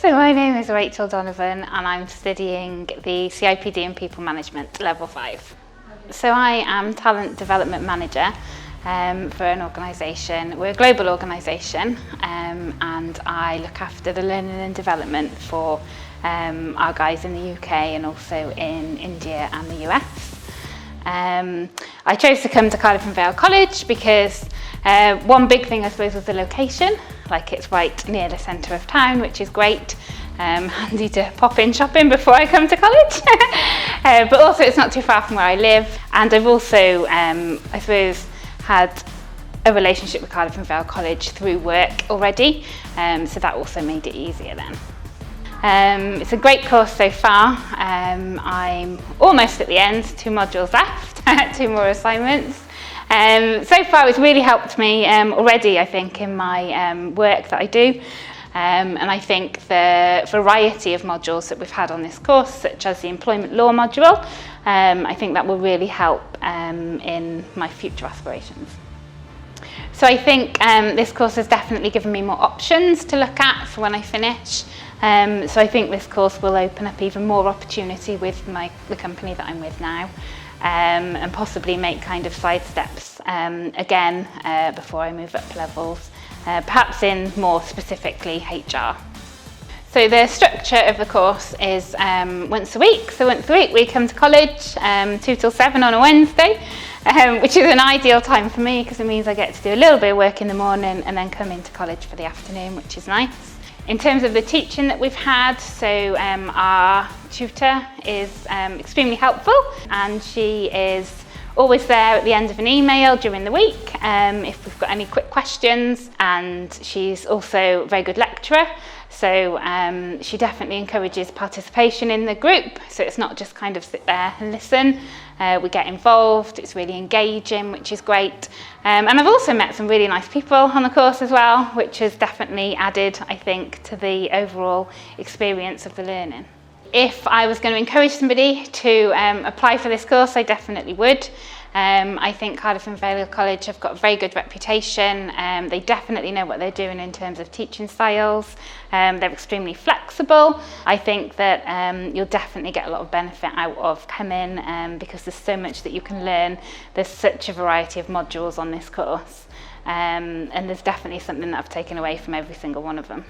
So my name is Rachel Donovan and I'm studying the CIPD in People Management Level 5. So I am Talent Development Manager for an organisation. We're a global organisation and I look after the learning and development for our guys in the UK and also in India and the US. I chose to come to Cardiff and Vale College because one big thing I suppose was the location. Like it's right near the centre of town, which is great. Handy to pop in shopping before I come to college. But also it's not too far from where I live. And I've also, I suppose, had a relationship with Cardiff and Vale College through work already. So that also made it easier then. It's a great course so far. I'm almost at the end, 2 modules left, 2 more assignments. So far it's really helped me already, I think, in my work that I do. And I think the variety of modules that we've had on this course, such as the employment law module, I think that will really help in my future aspirations. So I think this course has definitely given me more options to look at for when I finish. So I think this course will open up even more opportunity with the company that I'm with now. And possibly make kind of side steps again before I move up levels, perhaps in more specifically HR. So the structure of the course is once a week. So once a week we come to college 2 till 7 on a Wednesday, which is an ideal time for me because it means I get to do a little bit of work in the morning and then come into college for the afternoon, which is nice. In terms of the teaching that we've had, so our tutor is extremely helpful and she is always there at the end of an email during the week if we've got any quick questions, and she's also a very good lecturer, so she definitely encourages participation in the group, so it's not just kind of sit there and listen. We get involved, it's really engaging, which is great. And I've also met some really nice people on the course as well, which has definitely added, I think, to the overall experience of the learning. If I was going to encourage somebody to apply for this course, I definitely would. I think Cardiff and Vale College have got a very good reputation. They definitely know what they're doing in terms of teaching styles. They're extremely flexible. I think that you'll definitely get a lot of benefit out of coming because there's so much that you can learn. There's such a variety of modules on this course. And there's definitely something that I've taken away from every single one of them.